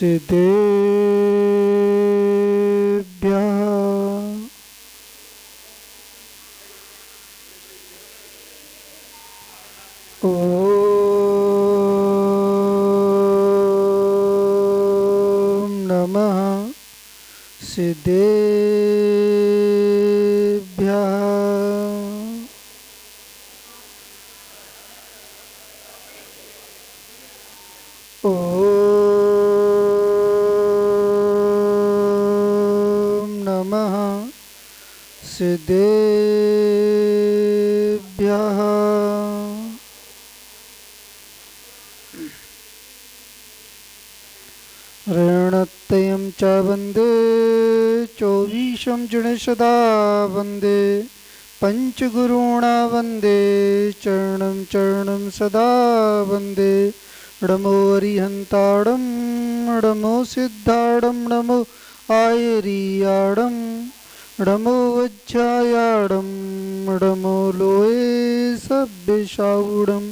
सिद्धेभ्यः ॐ नमः सिद्धेभ्यः ॐ नमः सिद्धेभ्यः ऋणत्रयं च वन्दे चौवीशं जणसदा वन्दे पंचगुरूणा वन्दे चरणं चरणं सदा वन्दे नमो अरिहन्ताडं नमो सिद्धाडं नमो आयरियाडं नमो वज्रायाडं नमो लोये सभ्यसावुडं।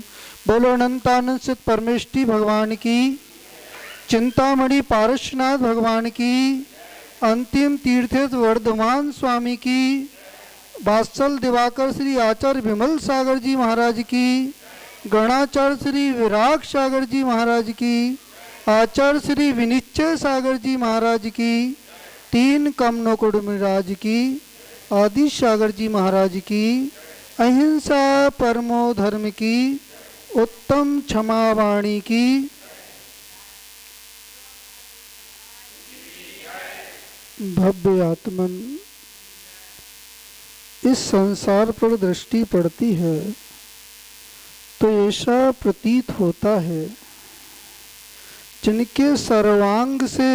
बोलो अनंतानंद सिद्ध परमेष्टि भगवान की, चिंतामणि पारसनाथ भगवान की, अंतिम तीर्थेश वर्धमान स्वामी की, वात्सल दिवाकर श्री आचार्य विमल सागर जी महाराज की, गणाचार्य श्री विराग सागर जी महाराज की, आचार्य श्री विनिश्चय सागर जी महाराज की, तीन कमनोकुड़ महाराज की, आदि सागर जी महाराज की, अहिंसा परमो धर्म की, उत्तम क्षमावाणी की, भव्य आत्मन। इस संसार पर दृष्टि पड़ती है तो ऐसा प्रतीत होता है जिनके सर्वांग से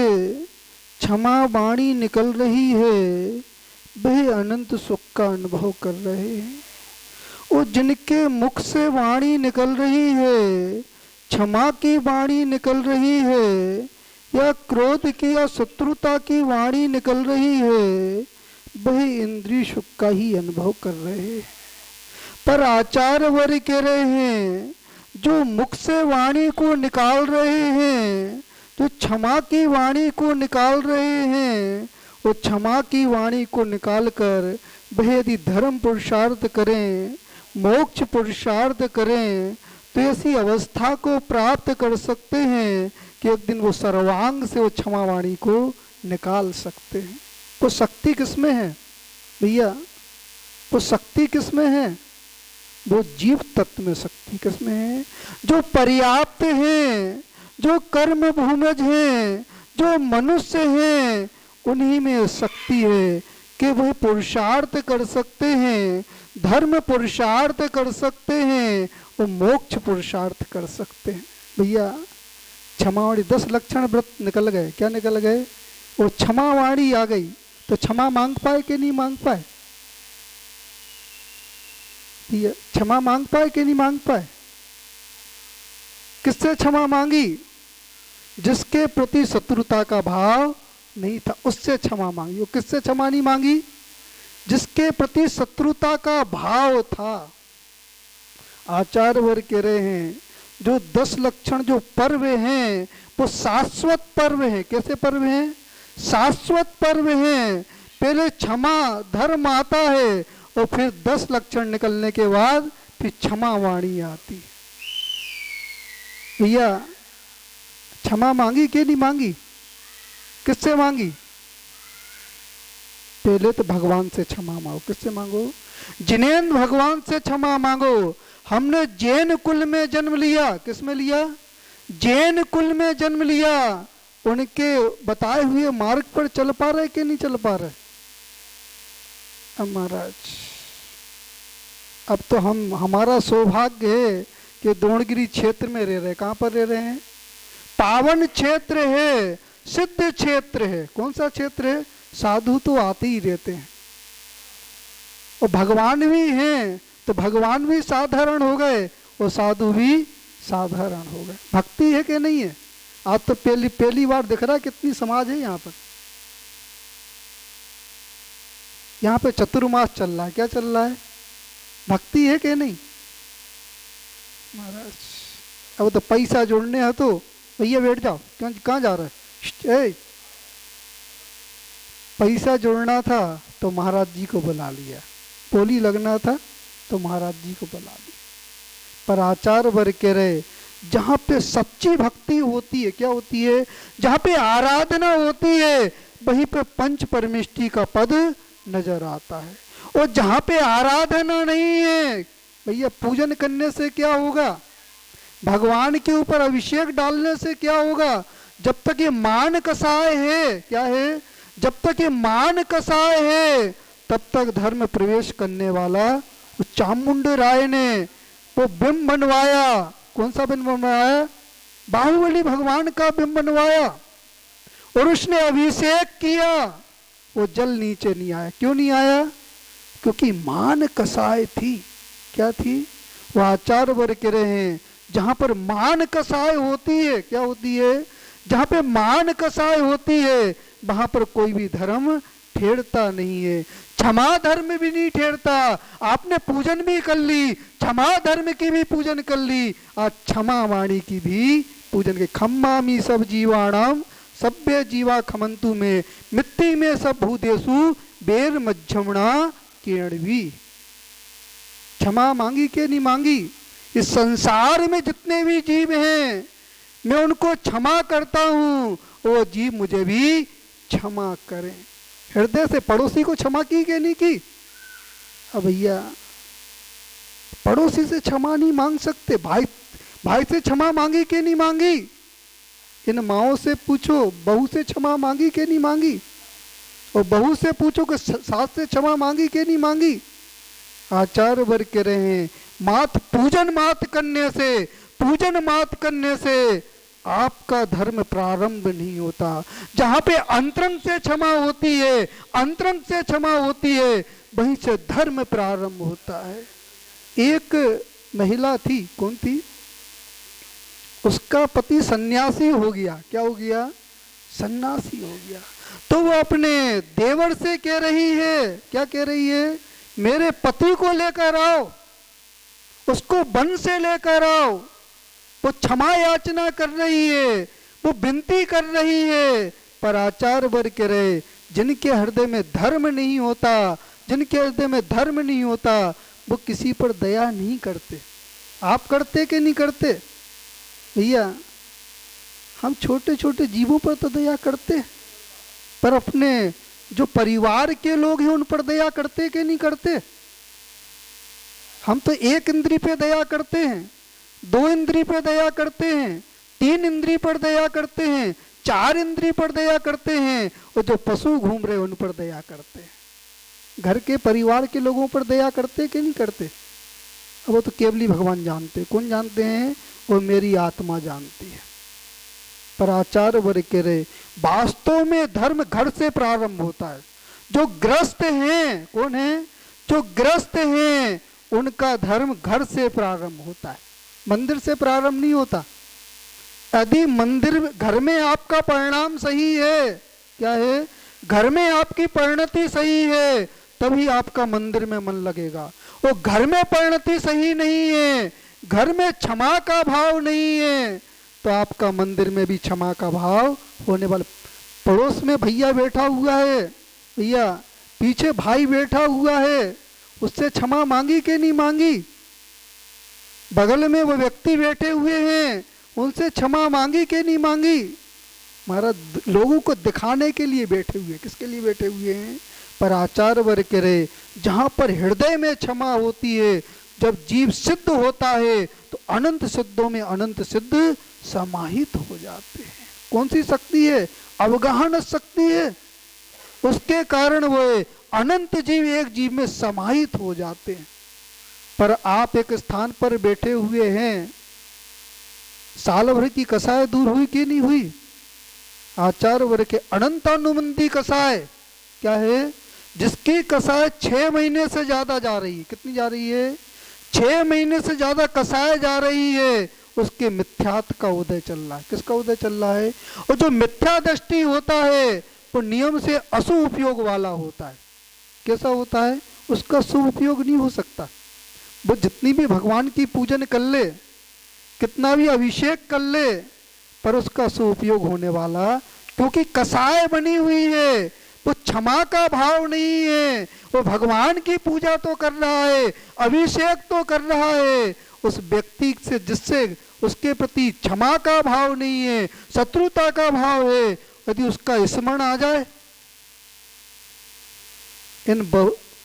क्षमा वाणी निकल रही है वह अनंत सुख का अनुभव कर रहे हैं, और जिनके मुख से वाणी निकल रही है, क्षमा की वाणी निकल रही है या क्रोध की या शत्रुता की वाणी निकल रही है, वह इंद्रिय सुख का ही अनुभव कर रहे हैं। पर आचार्य वर्य कह रहे हैं जो मुख से वाणी को निकाल रहे हैं, जो क्षमा की वाणी को निकाल रहे हैं, वो क्षमा की वाणी को निकाल कर वह यदि धर्म पुरुषार्थ करें, मोक्ष पुरुषार्थ करें तो ऐसी अवस्था को प्राप्त कर सकते हैं कि एक दिन वो सर्वांग से वो क्षमा वाणी को निकाल सकते हैं। वो शक्ति किसमें है भैया? वो शक्ति किसमें है? वो जीव तत्व में शक्ति किसमें है? जो पर्याप्त हैं, जो कर्म भूमज हैं, जो मनुष्य हैं, उन्हीं में शक्ति है कि वह पुरुषार्थ कर सकते हैं, धर्म पुरुषार्थ कर सकते हैं, वो मोक्ष पुरुषार्थ कर सकते हैं। भैया क्षमावाणी 10 लक्षण व्रत निकल गए। क्या निकल गए? वो क्षमावाणी आ गई तो क्षमा मांग पाए कि नहीं मांग पाए? क्षमा मांग पाए कि नहीं मांग पाए? किससे क्षमा मांगी? जिसके प्रति शत्रुता का भाव नहीं था उससे क्षमा मांगी। वो किससे क्षमा नहीं मांगी? जिसके प्रति शत्रुता का भाव था। आचार्य वर्य कह रहे हैं जो 10 लक्षण जो पर्व हैं वो शाश्वत पर्व है। कैसे पर्व हैं? शाश्वत पर्व हैं। पहले क्षमा धर्म आता है और फिर 10 लक्षण निकलने के बाद फिर क्षमा वाणी आती। भैया क्षमा मांगी कि नहीं मांगी? किससे मांगी? पहले तो भगवान से क्षमा मांगो। किससे मांगो? जिनेन्द्र भगवान से क्षमा मांगो। हमने जैन कुल में जन्म लिया। किसमें लिया? जैन कुल में जन्म लिया। उनके बताए हुए मार्ग पर चल पा रहे कि नहीं चल पा रहे? अब महाराज अब तो हमारा सौभाग्य है कि द्रोणगिरी क्षेत्र में रह रहे। कहाँ पर रह रहे हैं? पावन क्षेत्र है, सिद्ध क्षेत्र है। कौन सा क्षेत्र है? साधु तो आते ही रहते हैं और भगवान भी हैं, तो भगवान भी साधारण हो गए और साधु भी साधारण हो गए। भक्ति है कि नहीं है? आज तो पहली बार दिख रहा है कितनी समाज है यहाँ पर। यहाँ पे चतुर्मास चल रहा है। क्या चल रहा है? भक्ति है कि नहीं महाराज? अब तो पैसा जोड़ने है तो भैया बैठ जाओ। क्यों? कहाँ जा रहा है? ए, पैसा जोड़ना था तो महाराज जी को बुला लिया, बोली लगना था तो महाराज जी को बुला लिया। पर आचार्य वर्ग कह रहे जहाँ पे सच्ची भक्ति होती है, क्या होती है, जहाँ पे आराधना होती है, वहीं पे पंच परमेष्टि का पद नजर आता है। और जहाँ पे आराधना नहीं है, भैया पूजन करने से क्या होगा, भगवान के ऊपर अभिषेक डालने से क्या होगा, जब तक ये मान कसाय है, क्या है, जब तक ये मान कसाय है, तब तक धर्म प्रवेश करने वाला चामुंड राय ने वो बिंब बनवाया। कौन सा बिंब बनवाया, बाहुबली भगवान का बिंब बनवाया, और उसने अभिषेक किया, वो जल नीचे नहीं आया। क्यों नहीं आया, क्योंकि मान कसाय थी। क्या थी, वो आचार्य वर्ग कह रहे हैं जहां पर मान कसाय होती है, क्या होती है, जहां पे मान कसाय होती है, वहां पर कोई भी धर्म ठेरता नहीं है। क्षमा धर्म भी नहीं ठेरता। आपने पूजन भी कर ली, क्षमा धर्म की भी पूजन कर ली, आज क्षमा वाणी की भी पूजन के। खम्मामी सब जीवाणाम सभ्य जीवा खमंतु में मिट्टी में सब भूतेषु बेर मध्यमणा किरणवी। क्षमा मांगी के नहीं मांगी, इस संसार में जितने भी जीव हैं मैं उनको क्षमा करता हूं, वो जीव मुझे भी क्षमा करें। हृदय से पड़ोसी को क्षमा की कि नहीं की। अब भैया पड़ोसी से क्षमा नहीं मांग सकते, भाई से क्षमा मांगी कि नहीं मांगी। इन माओं से पूछो बहू से क्षमा मांगी कि नहीं मांगी, और बहू से पूछो कि सास से क्षमा मांगी कि नहीं मांगी। आचार्य वर्ग कह रहे हैं मात पूजन मात करने से आपका धर्म प्रारंभ नहीं होता। जहां पे अंतरंग से क्षमा होती है, वहीं से धर्म प्रारंभ होता है। एक महिला थी, कौन थी, उसका पति सन्यासी हो गया। क्या हो गया, सन्यासी हो गया। तो वो अपने देवर से कह रही है, क्या कह रही है, मेरे पति को लेकर आओ, उसको वन से लेकर आओ। वो क्षमा याचना कर रही है, वो विनती कर रही है। पर आचार्य वर्ग कह रहे जिनके हृदय में धर्म नहीं होता, वो किसी पर दया नहीं करते। आप करते कि नहीं करते भैया, हम छोटे छोटे जीवों पर तो दया करते, पर अपने जो परिवार के लोग हैं उन पर दया करते कि नहीं करते। हम तो एक इंद्री पे दया करते हैं, 2 इंद्री पर दया करते हैं, 3 इंद्री पर दया करते हैं, 4 इंद्री पर दया करते हैं, और जो पशु घूम रहे उन पर दया करते हैं। घर के परिवार के लोगों पर दया करते कि नहीं करते। अब वो तो केवली भगवान जानते। कौन जानते हैं, वो मेरी आत्मा जानती है। पर आचार्य वर्ग कह रहे वास्तव में धर्म घर से प्रारंभ होता है। जो ग्रस्त हैं, कौन है, जो ग्रस्त हैं उनका धर्म घर से प्रारंभ होता है, मंदिर से प्रारंभ नहीं होता। यदि मंदिर घर में आपका परिणाम सही है, क्या है, घर में आपकी परिणति सही है, तभी आपका मंदिर में मन लगेगा। और घर में परिणति सही नहीं है, घर में क्षमा का भाव नहीं है, तो आपका मंदिर में भी क्षमा का भाव होने वाला। पड़ोस में भैया बैठा हुआ है, भैया पीछे भाई बैठा हुआ है, उससे क्षमा मांगी कि नहीं मांगी। बगल में वो व्यक्ति बैठे हुए हैं, उनसे क्षमा मांगी कि नहीं मांगी। महाराज लोगों को दिखाने के लिए बैठे हुए, किसके लिए बैठे हुए हैं, पर आचार्य वर्ग कह रहे जहां पर हृदय में क्षमा होती है, जब जीव सिद्ध होता है तो अनंत सिद्धों में अनंत सिद्ध समाहित हो जाते हैं। कौन सी शक्ति है, अवगाहन शक्ति है, उसके कारण वो अनंत जीव एक जीव में समाहित हो जाते हैं। पर आप एक स्थान पर बैठे हुए हैं, साल भर की कसाय दूर हुई कि नहीं हुई। आचार्य वर्ग के अनंतानुबंधी कसाय क्या है, जिसकी कसाय 6 महीने से ज्यादा जा रही है। कितनी जा रही है, 6 महीने से ज्यादा कसाय जा रही है, उसके मिथ्यात्व का उदय चल रहा है। किसका उदय चल रहा है, और जो मिथ्या दृष्टि होता है वो नियम से अशुभ उपयोग वाला होता है। कैसा होता है, उसका शुभ उपयोग नहीं हो सकता। वो जितनी भी भगवान की पूजन कर ले, कितना भी अभिषेक कर ले, पर उसका शुभ उपयोग होने वाला क्योंकि कसाय बनी हुई है, वो क्षमा का भाव नहीं है। वो भगवान की पूजा तो कर रहा है, अभिषेक तो कर रहा है, उस व्यक्ति से जिससे उसके प्रति क्षमा का भाव नहीं है, शत्रुता का भाव है, यदि उसका स्मरण आ जाए, इन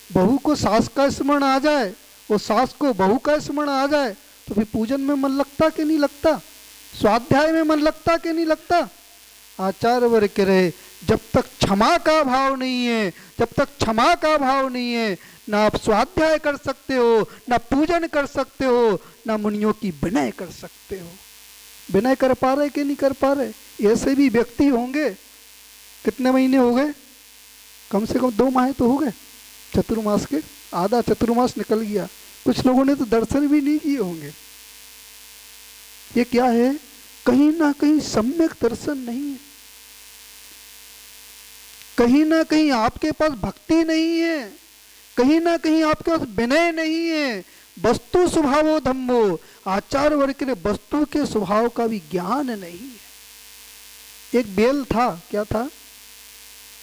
बहू को सास का स्मरण आ जाए, वो सास को बहू का स्मरण आ जाए, तो फिर पूजन में मन लगता कि नहीं लगता, स्वाध्याय में मन लगता कि नहीं लगता। आचार्य वर्ग कह रहे जब तक क्षमा का भाव नहीं है, जब तक क्षमा का भाव नहीं है, ना आप स्वाध्याय कर सकते हो, ना पूजन कर सकते हो, ना मुनियों की विनय कर सकते हो। विनय कर पा रहे कि नहीं कर पा रहे। ऐसे भी व्यक्ति होंगे, कितने महीने हो गए, कम से कम 2 माह तो हो गए चतुर्मास के, आधा चतुर्मास निकल गया, कुछ लोगों ने तो दर्शन भी नहीं किए होंगे। ये क्या है, कहीं ना कहीं सम्यक दर्शन नहीं है, कहीं ना कहीं आपके पास भक्ति नहीं है, कहीं ना कहीं आपके पास विनय नहीं है। वस्तु स्वभावो धम्मो, आचार्य वर्ग के वस्तु के स्वभाव का भी ज्ञान नहीं है। एक बेल था, क्या था,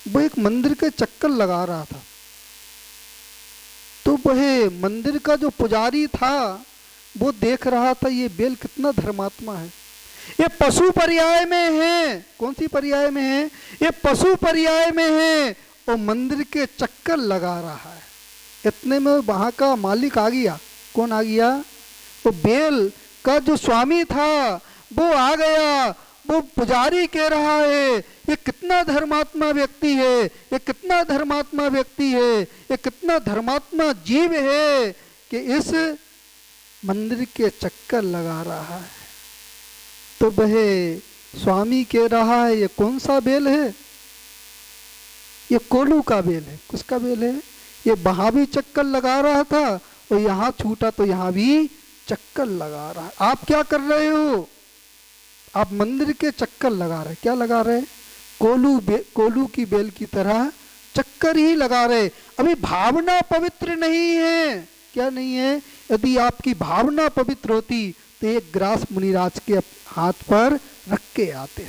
वो एक मंदिर के चक्कर लगा रहा था, तो वह मंदिर का जो पुजारी था वो देख रहा था ये बेल कितना धर्मात्मा है, ये पशु पर्याय में है। कौन सी पर्याय में है, ये पशु पर्याय में है, और मंदिर के चक्कर लगा रहा है। इतने में वहां का मालिक आ गया। कौन आ गया, वो बेल का जो स्वामी था वो आ गया। वो पुजारी कह रहा है ये कितना धर्मात्मा व्यक्ति है, ये कितना धर्मात्मा व्यक्ति है, ये कितना धर्मात्मा जीव है कि इस मंदिर के चक्कर लगा रहा है। तो वह स्वामी कह रहा है ये कौन सा बेल है, ये कोलू का बेल है। किसका बेल है, ये वहां भी चक्कर लगा रहा था और यहाँ छूटा तो यहाँ भी चक्कर लगा रहा है। आप क्या कर रहे हो, आप मंदिर के चक्कर लगा रहे, क्या लगा रहे, कोलू की बेल की तरह चक्कर ही लगा रहे। अभी भावना पवित्र नहीं है। क्या नहीं है, यदि आपकी भावना पवित्र होती तो एक ग्रास मुनिराज के हाथ पर रख के आते,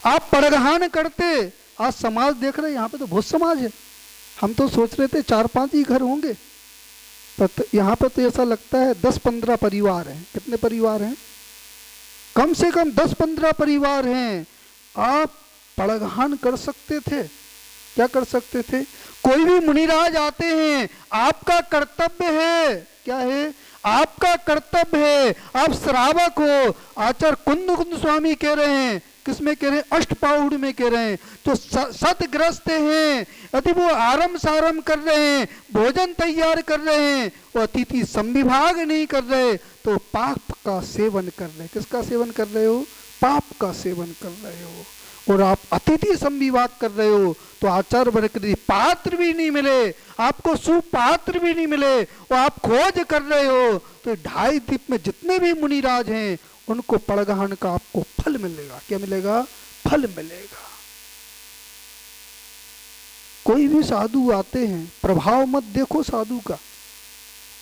आप परगहान करते। आज समाज देख रहे, यहाँ पे तो बहुत समाज है, हम तो सोच रहे थे 4-5 ही घर होंगे, पर यहाँ पे तो ऐसा लगता है 10-15 परिवार हैं। कितने परिवार हैं, कम से कम 10-15 परिवार हैं। आप परगहान कर सकते थे, क्या कर सकते थे। कोई भी मुनिराज आते हैं, आपका कर्तव्य है, क्या है, आपका कर्तव्य है, आप श्रावक हो। आचार्य कुंद स्वामी कह रहे हैं, किसमें कह रहे हैं, अष्टपाहुड़ में कह रहे हैं, जो सतग्रस्त हैं, यदि वो आरम सारम कर रहे हैं, भोजन तैयार कर रहे हैं, वो अतिथि संविभाग नहीं कर रहे, तो पाप का सेवन कर रहे। किसका सेवन कर रहे हो, पाप का सेवन कर रहे हो। और आप अतिथि संविभाग कर रहे हो, तो आचार्य वर्ग पात्र भी नहीं मिले, आपको सुपात्र भी नहीं मिले, और आप खोज कर रहे हो, तो 2.5 द्वीप में जितने भी मुनिराज हैं उनको परगहन का आपको फल मिलेगा। क्या मिलेगा, फल मिलेगा। कोई भी साधु आते हैं, प्रभाव मत देखो साधु का,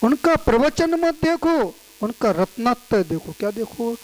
उनका प्रवचन मत देखो, उनका रत्नात्य देखो। क्या देखो,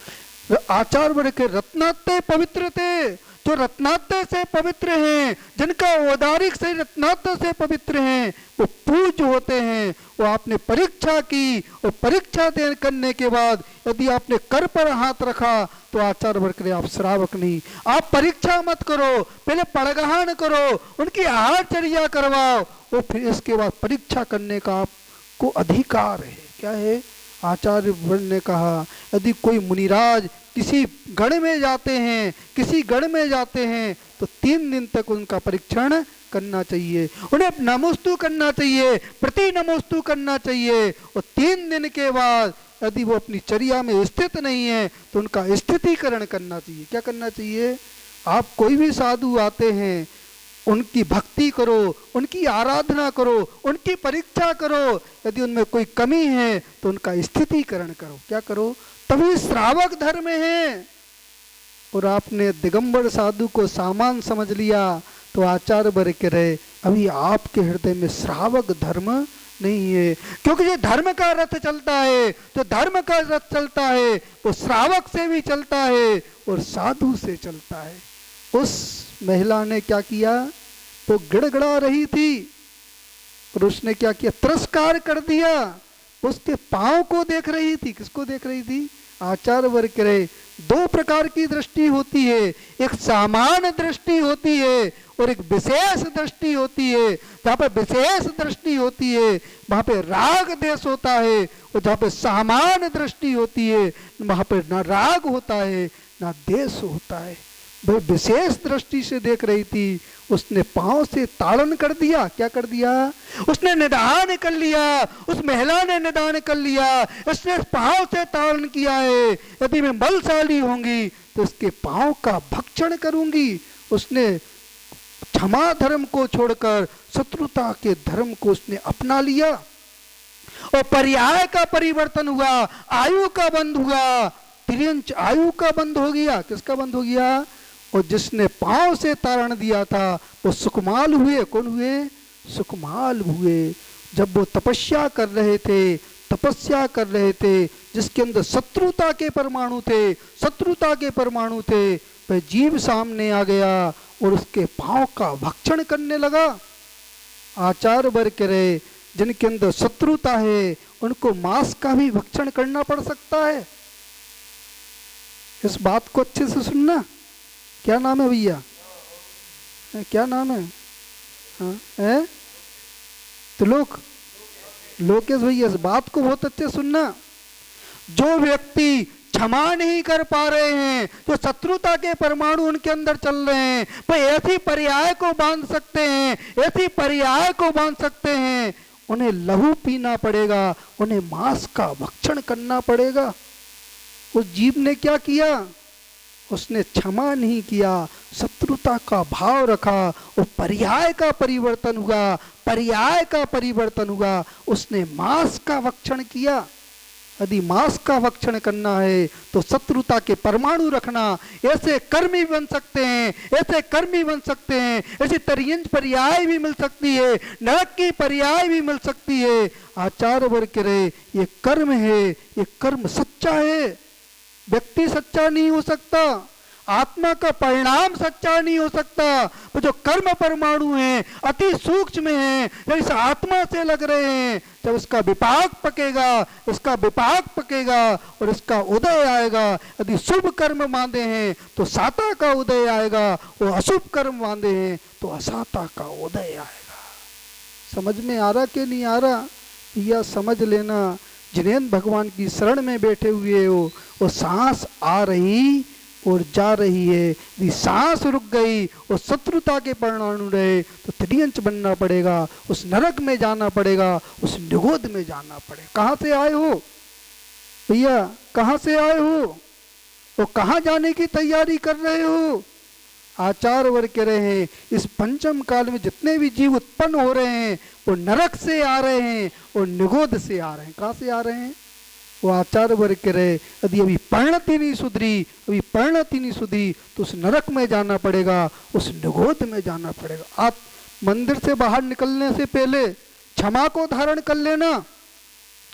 आचार्य वर्ग के रत्नात्य पवित्र थे, जो रत्नात्य से पवित्र हैं, जिनका औदारिक से रत्नात्य से पवित्र हैं, वो पूज्य होते हैं। वो आपने परीक्षा की, और परीक्षा करने के बाद यदि आपने कर पर हाथ रखा तो आचार्य वर्ग करे आप श्रावक नहीं। आप परीक्षा मत करो, पहले परगहन करो, उनकी आहारचर्या करवाओ, और फिर इसके बाद परीक्षा करने का आपको अधिकार है। क्या है, आचार्य वर्ग ने कहा यदि कोई मुनिराज किसी गढ़ में जाते हैं, किसी गढ़ में जाते हैं, तो 3 दिन तक उनका परीक्षण करना चाहिए, उन्हें नमोस्तु करना चाहिए, प्रति नमोस्तु करना चाहिए। और 3 दिन के बाद यदि वो अपनी चर्या में स्थित नहीं है तो उनका स्थितिकरण करना चाहिए। क्या करना चाहिए, आप कोई भी साधु आते हैं, उनकी भक्ति करो, उनकी आराधना करो, उनकी परीक्षा करो, यदि उनमें कोई कमी है तो उनका स्थितिकरण करो। क्या करो, तभी श्रावक धर्म है। और आपने दिगंबर साधु को सामान समझ लिया तो आचार्य वर्ग कह रहे अभी आपके हृदय में श्रावक धर्म नहीं है, क्योंकि जो धर्म का रथ चलता है, जो धर्म का रथ चलता है वो श्रावक से भी चलता है और साधु से चलता है। उस महिला ने क्या किया, वो गिड़गिड़ा रही थी और उसने क्या किया, तिरस्कार कर दिया। उसके पांव को देख रही थी। किसको देख रही थी? आचार्य वर्ग कह रहे, दो प्रकार की दृष्टि होती है, एक सामान्य दृष्टि होती है और एक विशेष दृष्टि होती है। जहाँ पे विशेष दृष्टि होती है वहां पे राग देश होता है, और जहाँ पे सामान्य दृष्टि होती है वहां पे ना राग होता है ना देश होता है। वह विशेष दृष्टि से देख रही थी, उसने पांव से ताड़न कर दिया। क्या कर दिया? उसने निदान कर लिया। उस महिला ने निदान कर लिया, इसने पांव से ताड़न किया है। यदि मैं बलशाली होंगी तो इसके पांव का भक्षण करूंगी। उसने क्षमा धर्म को छोड़कर शत्रुता के धर्म को उसने अपना लिया और पर्याय का परिवर्तन हुआ, आयु का बंध हुआ, तिर्यंच आयु का बंध हो गया। किसका बंध हो गया? और जिसने पांव से तारण दिया था वो सुकमाल हुए। कौन हुए? सुकमाल हुए। जब वो तपस्या कर रहे थे, तपस्या कर रहे थे, जिसके अंदर शत्रुता के परमाणु थे, शत्रुता के परमाणु थे, वह जीव सामने आ गया और उसके पांव का भक्षण करने लगा। आचार्य वर्ग कह रहे, जिनके अंदर शत्रुता है उनको मांस का भी भक्षण करना पड़ सकता है। इस बात को अच्छे से सुनना। क्या नाम है भैया? क्या नाम है? हाँ है त्रिलोक, लोकेश भैया। इस बात को बहुत अच्छे सुनना। जो व्यक्ति क्षमा नहीं कर पा रहे हैं, जो शत्रुता के परमाणु उनके अंदर चल रहे हैं, वो ऐसी पर्याय को बांध सकते हैं, ऐसी पर्याय को बांध सकते हैं, उन्हें लहू पीना पड़ेगा, उन्हें मांस का भक्षण करना पड़ेगा। उस जीव ने क्या किया? उसने क्षमा नहीं किया, शत्रुता का भाव रखा, वो पर्याय का परिवर्तन हुआ, पर्याय का परिवर्तन हुआ। उसने मांस का भक्षण किया। यदि मांस का भक्षण करना है तो शत्रुता के परमाणु रखना। ऐसे कर्मी बन सकते हैं, ऐसे कर्मी बन सकते हैं, ऐसी तिर्यंच पर्याय भी मिल सकती है, नरक की पर्याय भी मिल सकती है। आचार्य वर्ग कह रहे, ये कर्म है, ये कर्म सच्चा है। व्यक्ति सच्चा नहीं हो सकता, आत्मा का परिणाम सच्चा नहीं हो सकता। वो जो कर्म परमाणु हैं अति सूक्ष्म हैं, जब इस आत्मा से लग रहे हैं, जब इसका विपाक पकेगा, इसका विपाक पकेगा और इसका उदय आएगा। यदि शुभ कर्म बांधे हैं तो साता का उदय आएगा, वो अशुभ कर्म बांधे हैं तो असाता का उदय आएगा। समझ में आ रहा कि नहीं आ रहा? यह समझ लेना। जिनेन्द्र भगवान की शरण में बैठे हुए हो, वो सांस आ रही और जा रही है। यदि सांस रुक गई और शत्रुता के परमाणु रहे तो त्रियंच बनना पड़ेगा, उस नरक में जाना पड़ेगा, उस निगोद में जाना पड़ेगा। कहाँ से आए हो भैया? कहाँ से आए हो? तो कहाँ जाने की तैयारी कर रहे हो? आचार्य वर्ग कह रहे हैं, इस पंचम काल में जितने भी जीव उत्पन्न हो रहे हैं वो नरक से आ रहे हैं और निगोद से आ रहे हैं। कहाँ से आ रहे हैं? वो आचार्य वर्ग कह रहे, यदि अभी परिणति नहीं सुधरी, अभी परिणति नहीं सुधरी तो उस नरक में जाना पड़ेगा, उस निगोद में जाना पड़ेगा। आप मंदिर से बाहर निकलने से पहले क्षमा को धारण कर लेना,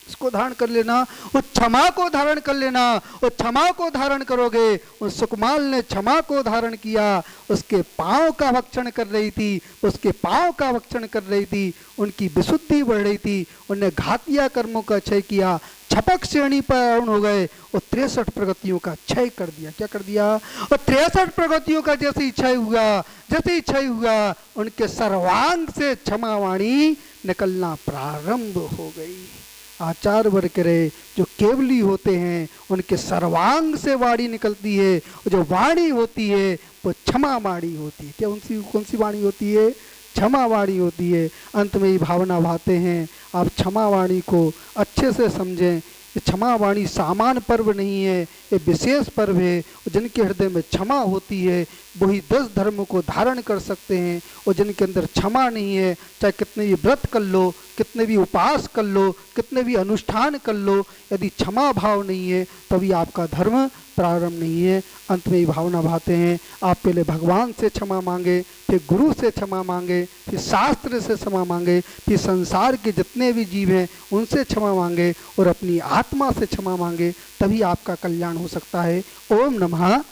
इसको धारण कर लेना, उस क्षमा को धारण कर लेना। और क्षमा को धारण करोगे, उस सुकमाल ने क्षमा को धारण किया, उसके पांव का भक्षण कर रही थी, उसके पांव का भक्षण कर रही थी, उनकी विशुद्धि बढ़ रही थी, उन्हें घातिया कर्मों का क्षय किया, छपक श्रेणी पर अरुण हो गए और 63 प्रगतियों का क्षय कर दिया। क्या कर दिया? और 63 प्रगतियों का जैसे ही क्षय हुआ, जैसे ही क्षय हुआ, उनके सर्वांग से क्षमावाणी निकलना प्रारंभ हो गई। आचार्य वर्ग कह रहे, जो केवली होते हैं उनके सर्वांग से वाणी निकलती है, और जो वाणी होती है वो क्षमा वाणी होती है। क्या कौन सी वाणी होती है? क्षमा वाणी होती है। अंत में ये भावना भाते हैं, आप क्षमा वाणी को अच्छे से समझें। ये क्षमा वाणी सामान्य पर्व नहीं है, ये विशेष पर्व है। जिनके हृदय में क्षमा होती है वही 10 धर्मों को धारण कर सकते हैं, और जिनके अंदर क्षमा नहीं है, चाहे कितने भी व्रत कर लो, कितने भी उपास कर लो, कितने भी अनुष्ठान कर लो, यदि क्षमा भाव नहीं है तभी आपका धर्म प्रारंभ नहीं है। अंत में ये भावना भाते हैं, आप पहले भगवान से क्षमा मांगे, फिर गुरु से क्षमा मांगे, फिर शास्त्र से क्षमा मांगे, फिर संसार के जितने भी जीव हैं उनसे क्षमा मांगे और अपनी आत्मा से क्षमा मांगे, तभी आपका कल्याण हो सकता है। ओम नमः।